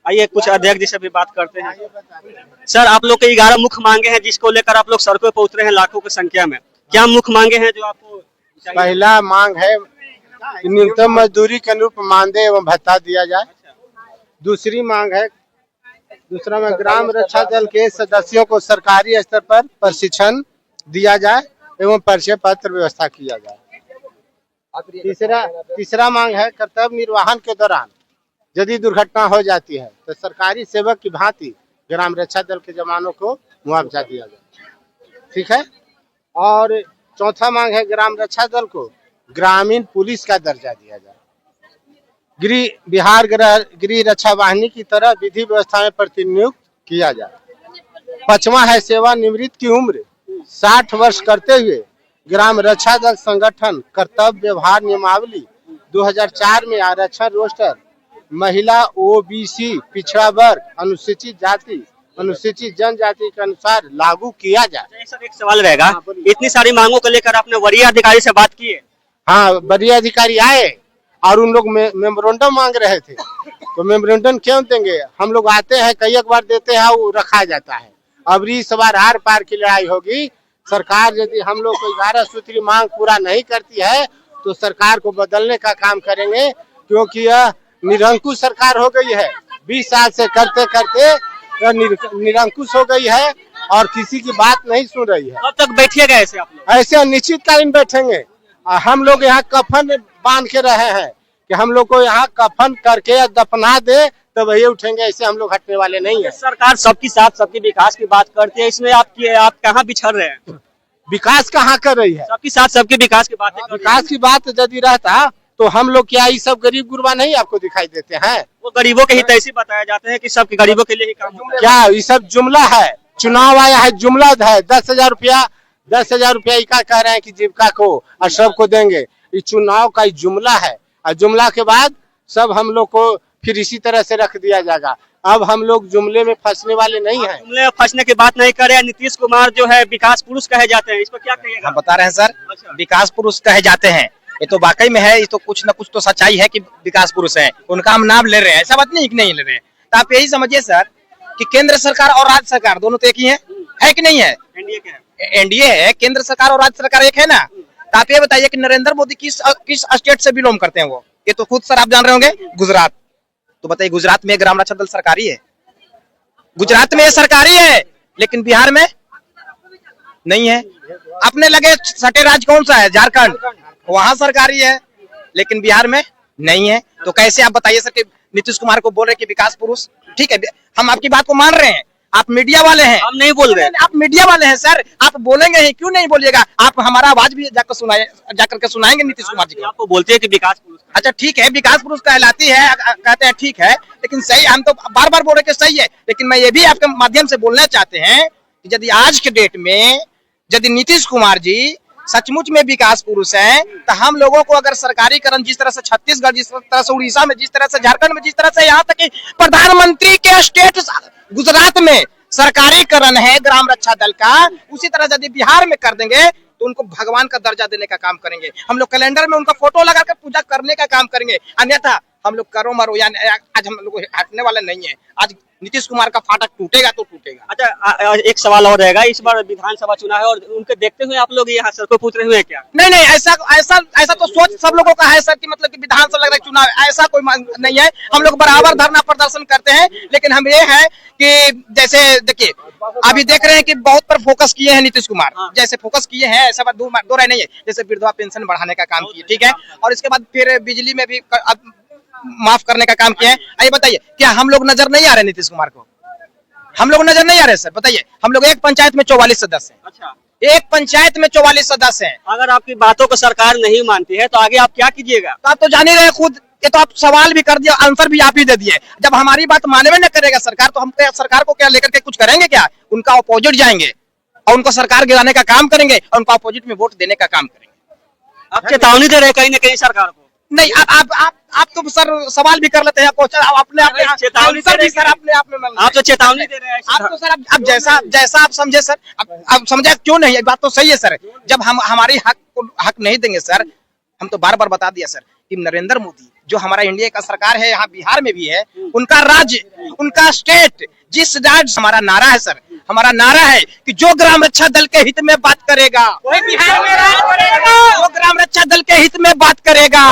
आइए कुछ अध्यक्ष जी से भी बात करते हैं। सर, आप लोग के 11 मुख्य मांगे हैं जिसको लेकर आप लोग सड़कों पर उतरे हैं लाखों की संख्या में। क्या मुख्य मांगे हैं जो आपको? पहला मांग है कि न्यूनतम मजदूरी के अनुरूप मानदेय एवं भत्ता दिया जाए। दूसरी मांग है, दूसरा में ग्राम रक्षा दल के सदस्यों को सरकारी स्तर पर प्रशिक्षण दिया जाए एवं परिचय पत्र व्यवस्था किया जाए। तीसरा मांग है कर्तव्य निर्वहन के दौरान यदि दुर्घटना हो जाती है तो सरकारी सेवक की भांति ग्राम रक्षा दल के जवानों को मुआवजा दिया जाए। ठीक है। और चौथा मांग है ग्राम रक्षा दल को ग्रामीण पुलिस का दर्जा दिया जाए। बिहार गृह रक्षा वाहिनी की तरह विधि व्यवस्था में प्रतिनियुक्त किया जाए। पांचवा है सेवानिवृत्त की उम्र 60 वर्ष करते हुए ग्राम रक्षा दल संगठन कर्तव्य व्यवहार नियमावली 2004 में आरक्षण रोस्टर महिला, ओबीसी, पिछड़ा वर्ग, अनुसूचित जाति, अनुसूचित जनजाति के अनुसार लागू किया जाए। सर, एक सवाल रहेगा, इतनी सारी मांगों को लेकर आपने वरीय अधिकारी से बात की है? हाँ, वरीय अधिकारी आए और उन लोग मेमोरेंडम मांग रहे थे, तो मेमोरेंडम क्यों देंगे? हम लोग आते हैं, कई एक बार देते हैं, वो रखा जाता है। अब इस बार आर पार की लड़ाई होगी। सरकार यदि हम लोग को 11 सूत्री मांग पूरा नहीं करती है तो सरकार को बदलने का काम करेंगे, क्योंकि यह निरंकुश सरकार हो गई है। 20 साल से करते करते निरंकुश हो गई है और किसी की बात नहीं सुन रही है। कब तक बैठिएगा ऐसे आप लोग? ऐसे अनिश्चितकालीन बैठेंगे। हम लोग यहाँ कफन बांध के रहे हैं कि हम लोग को यहाँ कफन करके दफना दे तो वही उठेंगे, ऐसे हम लोग हटने वाले नहीं है। सरकार सबकी साथ सबके विकास की बात करती है, इसमें आप कहाँ बिछड़ रहे हैं? विकास कहाँ कर रही है? सबके साथ सबके विकास की बात। विकास की बात यदि रहता तो हम लोग क्या ये सब गरीब गुरबा नहीं आपको दिखाई देते हैं? वो गरीबों के हित ऐसे बताया जाते हैं कि सबके गरीबों के लिए ही काम होता है। क्या ये सब जुमला है? चुनाव आया है, जुमला है। 10,000 रुपया इका कह रहे हैं कि जीविका को और सबको देंगे। ये चुनाव का जुमला है और जुमला के बाद सब हम लोग को फिर इसी तरह से रख दिया जाएगा। अब हम लोग जुमले में फंसने वाले नहीं हैं। जुमले में फंसने की बात नहीं कर रहे हैं। नीतीश कुमार जो है विकास पुरुष कहे जाते हैं, इस पर क्या कहिएगा? हम बता रहे हैं सर, विकास पुरुष कहे जाते हैं, ये तो वाकई में है। ये तो कुछ न कुछ तो सच्चाई है कि विकास पुरुष है, उनका हम नाम ले रहे हैं, ऐसा बात नहीं कि नहीं ले रहे हैं। तो आप यही समझिए सर कि केंद्र सरकार और राज्य सरकार दोनों तो एक ही है कि नहीं है? एनडीए है, केंद्र सरकार और राज्य सरकार एक है ना। तो आप ये बताइए कि नरेंद्र मोदी किस स्टेट से बिलोंग करते हैं? वो ये तो खुद सर आप जान रहे होंगे, गुजरात। तो बताइए, गुजरात में ग्राम रक्षा दल सरकारी है? गुजरात में सरकारी है, लेकिन बिहार में नहीं है। अपने लगे सटे राज्य कौन सा है? झारखंड, वहां सरकारी है, लेकिन बिहार में नहीं है। तो कैसे आप बताइए सर कि नीतीश कुमार को बोल रहे कि विकास पुरुष? ठीक है, हम आपकी बात को मान रहे हैं, आप मीडिया वाले हैं। हम नहीं बोल रहे, आप मीडिया वाले हैं सर, आप बोलेंगे ही, क्यों नहीं बोलिएगा? आप हमारा आवाज भी जाकर के सुनाएंगे नीतीश कुमार जी को। आपको बोलते हैं कि विकास पुरुष। अच्छा ठीक है, विकास पुरुष कहलाती है, कहते हैं ठीक है, लेकिन सही, हम तो बार बार बोल रहे कि सही है, लेकिन मैं ये भी आपके माध्यम से बोलना चाहते हैं कि यदि आज के डेट में यदि नीतीश कुमार जी सचमुच में विकास पुरुष हैं, तो हम लोगों को अगर सरकारीकरण जिस तरह से छत्तीसगढ़, जिस तरह से उड़ीसा में, जिस तरह से झारखंड में, जिस तरह से यहाँ तक कि प्रधानमंत्री के स्टेट गुजरात में सरकारीकरण है ग्राम रक्षा दल का, उसी तरह यदि बिहार में कर देंगे तो उनको भगवान का दर्जा देने का काम करेंगे। हम लोग कैलेंडर में उनका फोटो लगाकर पूजा करने का काम करेंगे, अन्यथा हम लोग करो मरो, यानी आज हम लोग हटने वाले नहीं है। आज नीतीश कुमार का फाटक टूटेगा तो टूटेगा। अच्छा, एक सवाल और रहेगा, इस बार विधानसभा चुनाव है और उनके देखते हुए आप लोग यहाँ सड़कों पर उतरे हुए हैं क्या? नहीं, ऐसा तो सोच सब लोगों का है सर कि मतलब कि विधानसभा लग रहा है चुनाव, ऐसा कोई नहीं है। हम लोग बराबर धरना प्रदर्शन करते हैं, लेकिन हम ये है कि जैसे देखिए अभी देख रहे हैं कि बहुत पर फोकस किए हैं नीतीश कुमार, जैसे फोकस किए हैं ऐसा बात दो राय नहीं है। जैसे विधवा पेंशन बढ़ाने का काम किए, ठीक है, और इसके बाद फिर बिजली में भी माफ करने का काम किया है। आइए बताइए, क्या हम लोग नजर नहीं आ रहे नीतीश कुमार को? हम लोग नजर नहीं आ रहे सर? बताइए, हम लोग एक पंचायत में 44 सदस्य हैं। अच्छा, एक पंचायत में 44 सदस्य हैं। अगर आपकी बातों को सरकार नहीं मानती है तो आगे आप क्या कीजिएगा? तो आप तो जान ही रहे खुद, ये तो आप सवाल भी कर दिया, आंसर भी आप ही दे दिए। जब हमारी बात मानवे न करेगा सरकार, तो हम सरकार को क्या लेकर के कुछ करेंगे क्या? उनका अपोजिट जाएंगे और उनको सरकार गिराने का काम करेंगे और उनका अपोजिट में वोट देने का काम करेंगे। आप चेतावनी दे रहे कहीं न कहीं सरकार को? नहीं, आप तो सर सवाल भी कर लेते हैं, क्वेश्चन अपने चेतावनी सर भी सर अपने आप में आप तो चेतावनी दे रहे हैं। आप तो सर अब जैसा आप समझे सर, अब समझे क्यों नहीं? बात तो सही है सर, जब हम हमारी हक नहीं देंगे सर, हम तो बार बार बता दिया सर कि नरेंद्र मोदी जो हमारा इंडिया का सरकार है, यहाँ बिहार में भी है, उनका राज्य उनका स्टेट जिस राज्य, हमारा नारा है सर, हमारा नारा है कि जो ग्राम रक्षा दल के हित में बात करेगा, जो ग्राम रक्षा दल के हित में बात करेगा,